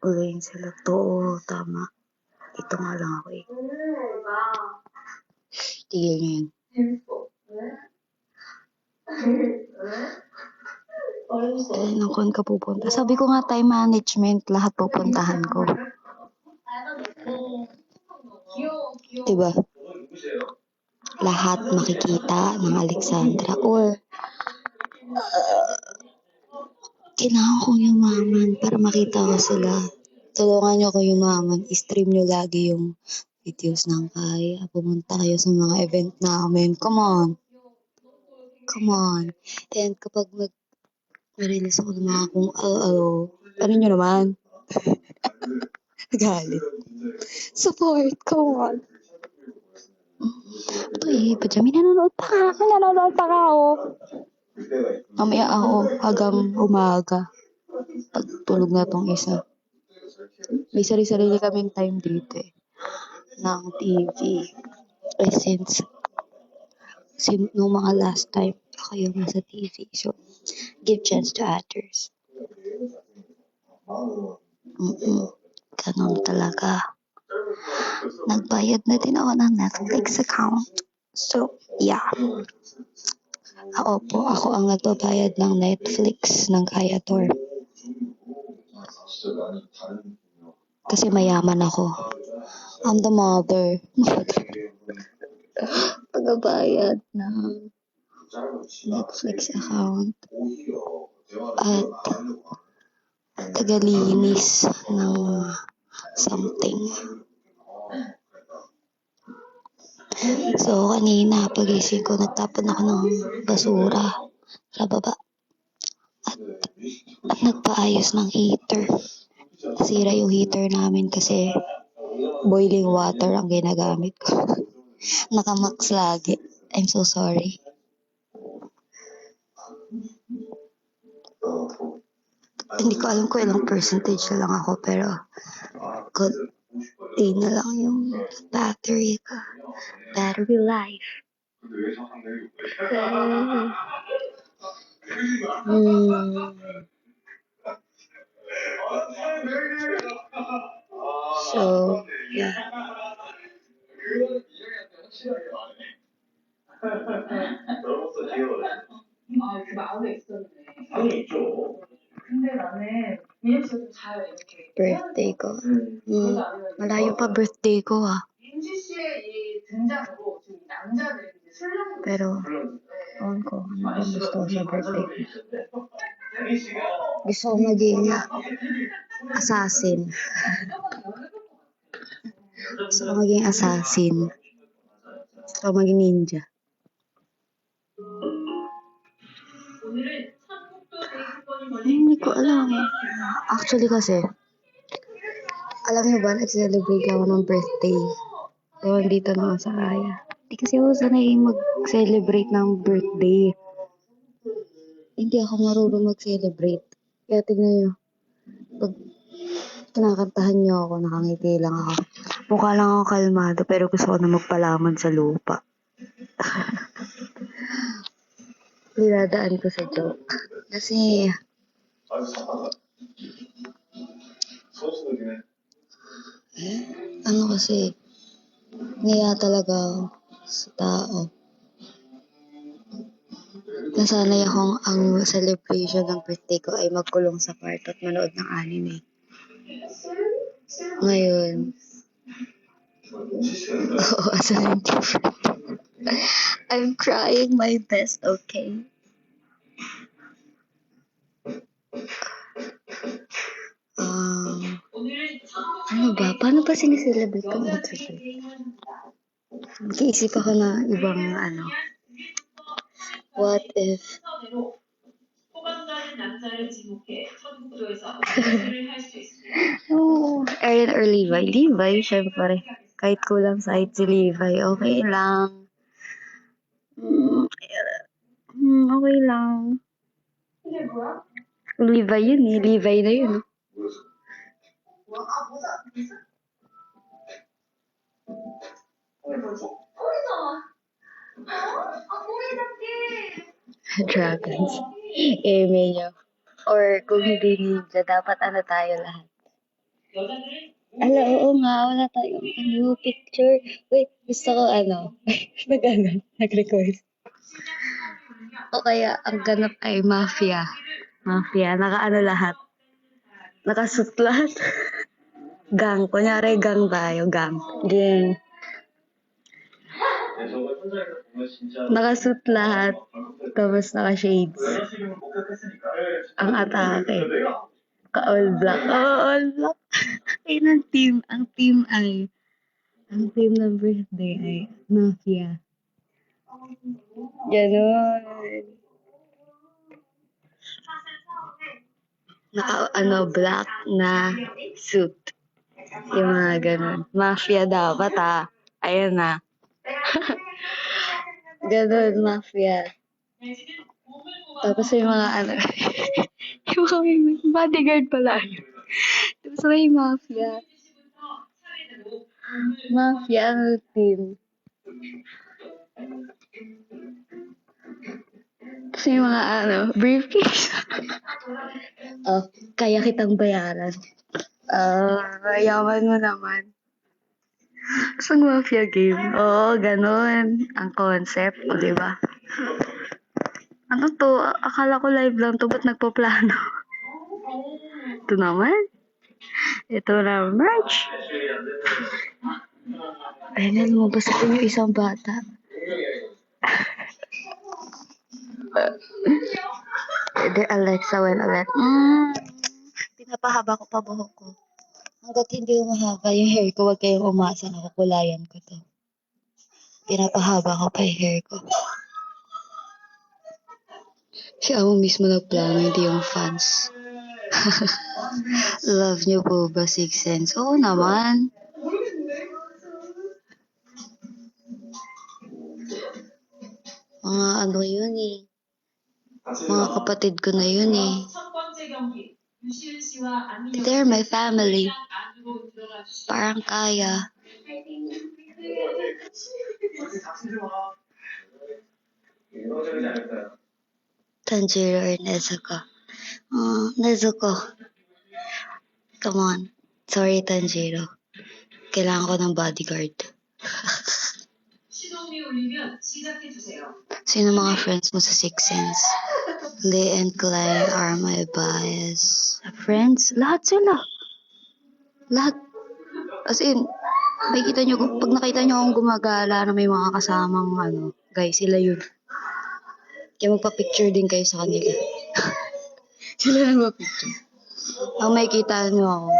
Ulayin sila to. Tama. Ito nga lang ako eh. Tigil niya yun. Kailan ko ka pupunta? Sabi ko nga time management. Lahat pupuntahan ko. Diba? Lahat makikita ng Alexandra. Or kailangan kong yumaman para makita ko sila. Tulungan niyo ko yumaman. I-stream niyo lagi yung videos ng Kaya. Pumunta kayo sa mga event namin. Come on. And kapag mag-release ako ng mga kung ano nyo naman? Galit. Support. Come on. Ito eh. Pajami, nanonood pa ka ako. Mamaya ako hanggang umaga. Pagtulog na tong isa. May sarili-sarili kaming time dito eh. Ng TV. Since nung mga last time kayo nasa TV. So, give chance to others. Ganun talaga. Nagbayad na din ako ng Netflix account. So, yeah. Ako ang nagbabayad ng Netflix ng Kayator. Kasi mayaman ako. I'm the mother. Pagbabayad ng Netflix account at tagalinis ng something. So, kanina pagising ko, nagtapon ako ng basura sa baba. At nagpaayos ng heater. Nasira yung heater namin kasi boiling water ang ginagamit ko. Nakamax lagi. I'm so sorry. Hindi ko alam kung ilang percentage na lang ako, pero konti na lang yung battery ko. Battery life. So, yeah. Birthday ko. Malayo pa birthday ko Pero, ewan ko, ano ba gusto ko sa birthday ko? Gusto ko maging assassin. Gusto ko maging assassin. Gusto ko maging ninja. Hindi ko alam. Actually kasi, alam niyo ba, nag-celebrate ako ng birthday. So, dito naman sa Raya. Hindi kasi ako sanay mag-celebrate ng birthday. Hindi ako marunong mag-celebrate. Kaya tignan niyo, pag kinakantahan niyo ako, nakangiti lang ako. Mukha lang ako kalmado, pero gusto ko na magpalaman sa lupa. Dinadaan ko sa joke. Kasi, ano kasi, niya talaga sa tao. Nasanay akong ang celebration ng birthday ko ay magkulong sa kwarto at manood ng anime. Ngayon, asan I'm trying my best, okay? Ano ba? Paano ba sineselebrate ko ang birthday? Nag-iisip ako na ibang what if Erin or Levi? Levi, syempre. Kahit kulang side si Levi, okay lang. Okay lang. Levi yun eh. Levi na yun. Dragons. Nyo. Or kung hindi ninja, dapat tayo lahat. Oo nga, wala tayong picture. Wait, gusto ko nag-request. O kaya, ang ganap ay mafia. Mafia, lahat. Nakasuit lahat. Gang, kunyari gang tayo, gang. Gang. Nakasuit lahat. Tapos naka-shades. Ang atake. Ka-all black. All black. Ang team ng birthday ay mafia. Ganon. Black na suit. Yung mga ganon. Mafia dapat Ayan na. Ganon, mafia. Tapos yung mga yung bodyguard pala yun. Tapos may mafia. Mafia ang team. Tapos yung mga briefcase. Kaya kitang bayaran. Yaman mo naman. Sa mafia game. Oo, ganun. Ang concept, diba? Ano to? Akala ko live lang to, ba't nagpo-plano? Ito naman. Ito na, merch. Ayun, lumabas yung isang bata. The Alexa when Alexa. Pinapahaba ko pa buhok ko. Hanggat hindi umahaba yung hair ko, huwag kayong umasa na kukulayan ko to. Pinapahaba ko pa yung hair ko. Siya mo mismo nagplano, hindi yung fans. Love niyo po ba Six Sense? Oo naman. Mga ano yun eh. Mga kapatid ko na yun eh. They're my family. Parang kaya. Tanjiro or Nezuko? Nezuko. Come on. Sorry, Tanjiro. Kailangan ko ng bodyguard. Sino mga friends mo sa Six Sense? Lee and Clay are my bias. Friends? Lahat sila. Lahat. As in, makikita nyo, pag nakita nyo akong gumagala na may mga kasamang guys, sila yun. Kaya magpa-picture din kayo sa kanila. Sila lang magpa-picture. Ang makikita nyo ako,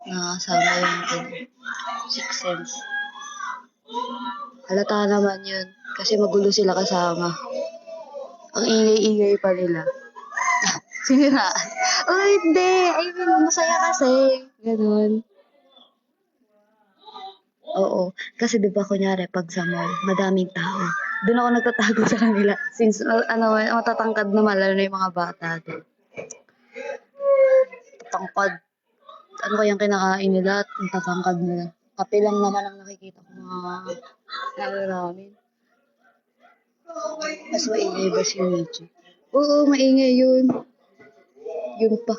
nakasama yung Six Sense. Halata naman yun. Kasi magulo sila kasama. Ang ingay-ingay pa nila. Siniraan. Oh, hindi. I mean, masaya kasi. Ganun. Oo. Kasi diba, kunyari, pag sa mall, madaming tao. Doon ako nagtatago sa kanila. Since, matatangkad naman, lalo na yung mga bata doon. Tatangkad. Ano kayang kinakain nila at tatangkad nila. Kape lang naman ang nakikita ko mga namin. Mas maingay ba si Michi? Oo, maingay yun. Yun pa.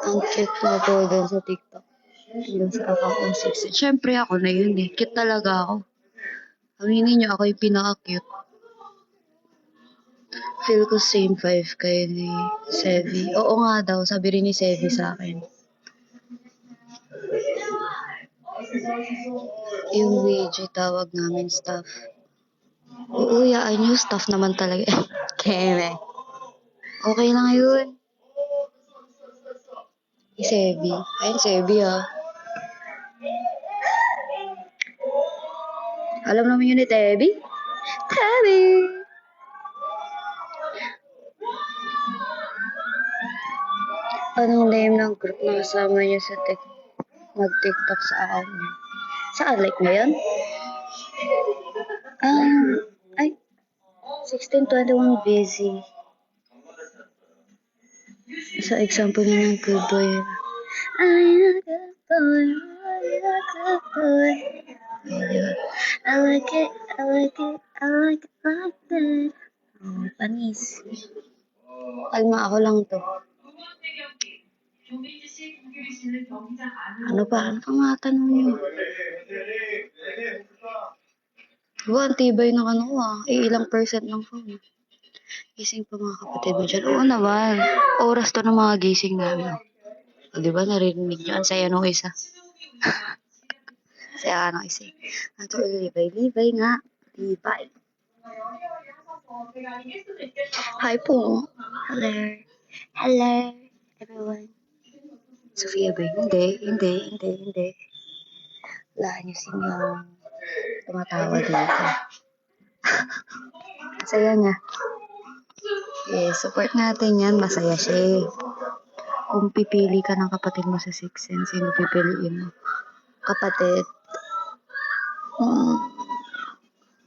Ang cute na po doon sa TikTok. Doon sa account ng 16. Siyempre ako na yun eh. Cute talaga ako. Aminin nyo, ako yung pinaka-cute. Feel ko same 5 kayo ni Sevi. Oo nga daw, sabi rin ni Sevi sa akin. Yung Ouija tawag namin staff. Oo, yaan nyo, staff naman talaga. Keme. Okay lang yun. Ni Sevi. Ayun, Sevi ah. Alam naman yun ni Tebi? Tebi! Anong name ng group na kasama niyo sa mag-TikTok sa account niyo? Saan? Like ngayon? Ay, 1621 busy. Sa example niya ng good boy. I'm a good boy, I'm a good boy. I like it, I like it, I like it like that. Oh, panis. Kalma, ako lang to. Ano pa? Ano pang mga tanong niyo? Diba, ang tibay ng ilang percent ng phone. Gising pa mga kapatid mo dyan. Oo naman. Oras to ng mga gising namin. O, diba, narinig nyo? Ang saya nung isa. Saya nung isa. Ito, libay nga. Libay. Hi po. Hello. Hello, everyone. Sofia ba? Hindi. Wala niyo yung tumatawa dito. Saya niya. Support natin yan. Masaya siya. Kung pipili ka ng kapatid mo sa Six Sense, sino pipiliin mo? Kapatid.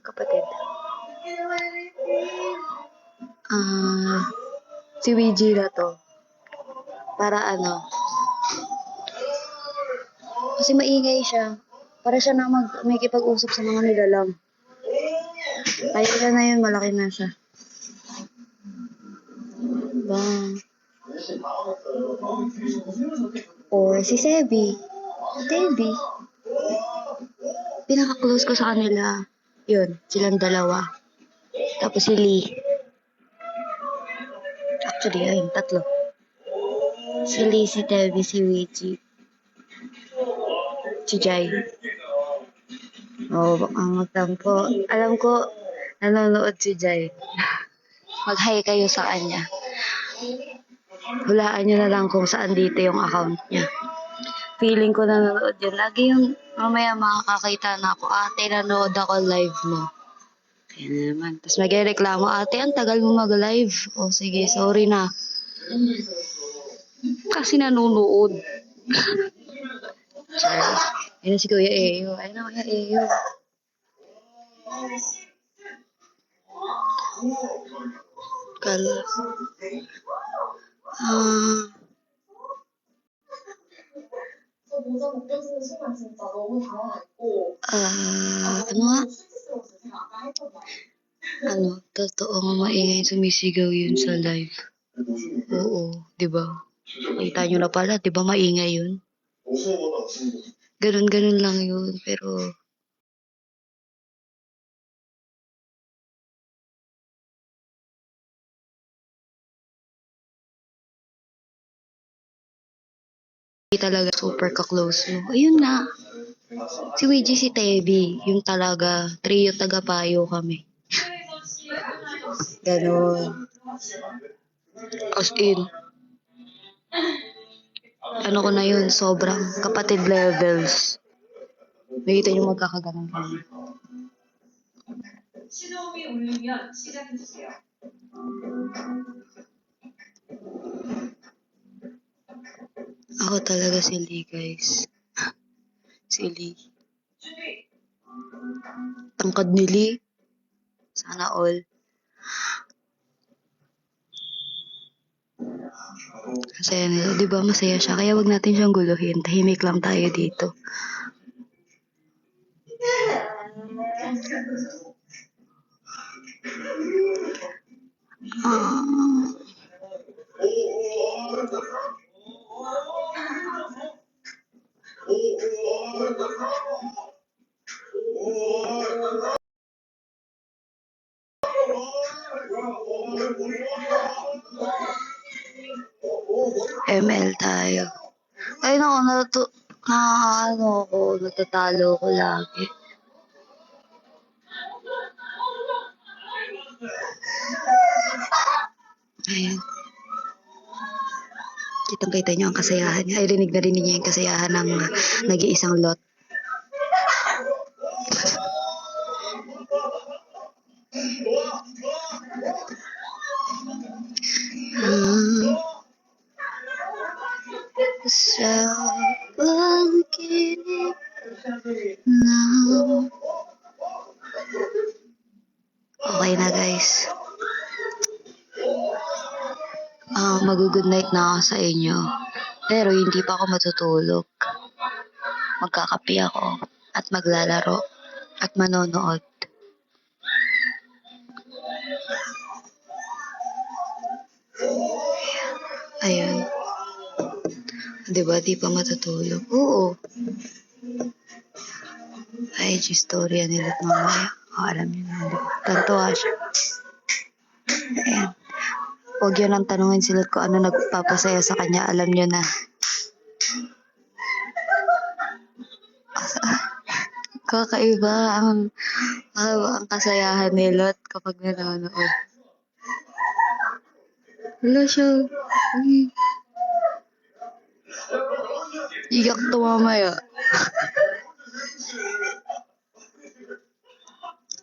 Kapatid. Si Ouija na to. Para kasi maingay siya. Para siya na may kipag-usap sa mga nilalang. Kaya na yun, malaki na siya. Bang. Or si Sebi. Debbie. Pinaka-close ko sa kanila. Yun, silang dalawa. Tapos si Lee. Actually, ayun, tatlo. Si Lee, si Debbie, si Ouija. Si Jai. Ang magtampo. Alam ko, nanonood si Jai. Mag-hi kayo sa kanya. Hulaan nyo na lang kung saan dito yung account niya. Feeling ko nanonood yun. Lagi yung mamaya makakakita na ako, ate, nanonood ako live mo. Kaya naman. Tapos magreklamo, ate, ang tagal mo mag-live. O sige, sorry na. Kasi nanonood. Ayun si Kuya Eyo. Kala. Ah, ano nga? Ano, totoo nga maingay sumisigaw yun sa live. Oo, di ba? Kita nyo na pala, di ba maingay yun? Ganun-ganun lang yun, pero hindi talaga super ka-close mo. Ayun na, si Luigi, si Tevi, yung talaga, trio tagapayo kami. Ganun. As in, ano ko na yun, sobrang kapatid levels. Nakita nyo magkakaganon kami. Ako talaga si Lee, guys. Si Lee. Tangkad ni Lee. Sana all. Masaya nila. Di ba masaya siya? Kaya wag natin siyang guluhin. Tahimik lang tayo dito. Ah. ML tayo. Ay naku, ano ako, natatalo ko lagi. Ayan. Kitang-kita niyo ang kasayahan niya. Ay, rinig na rinig niya yung kasayahan ng nag-iisang lot. Sa pagkinig na. Okay na, guys. Mag-good night na ako sa inyo. Pero hindi pa ako matutulog. Magkakape ako at maglalaro at manonood. Ayun. Diba, di pa matutulog? Oo. IG story yan nila mamaya. Alam niyo na. Tantuwa siya. Ayan. Huwag yun ang tanungin sila kung ano nagpapasaya sa kanya. Alam niyo na. Kakaiba ang kasayahan ni Lot kapag nanonood. Wala siya. Iyak to mamaya.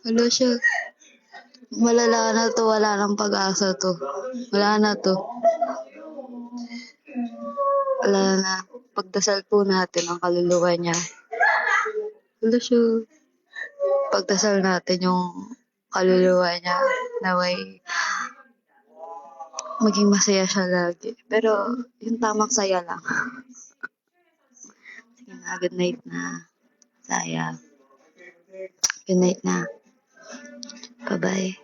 Wala siya. Malala na to. Wala nang pag-asa to. Wala na to. Wala na. Pagdasal po natin ang kaluluwa niya. Wala siya. Pagdasal natin yung kaluluwa niya na may maging masaya siya lagi. Pero yung tamang saya lang. Sige na, good night na. Saya. Good night na. Bye-bye.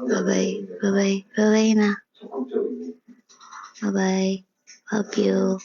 Bye-bye. Bye-bye. Bye-bye na. Bye-bye. Love you.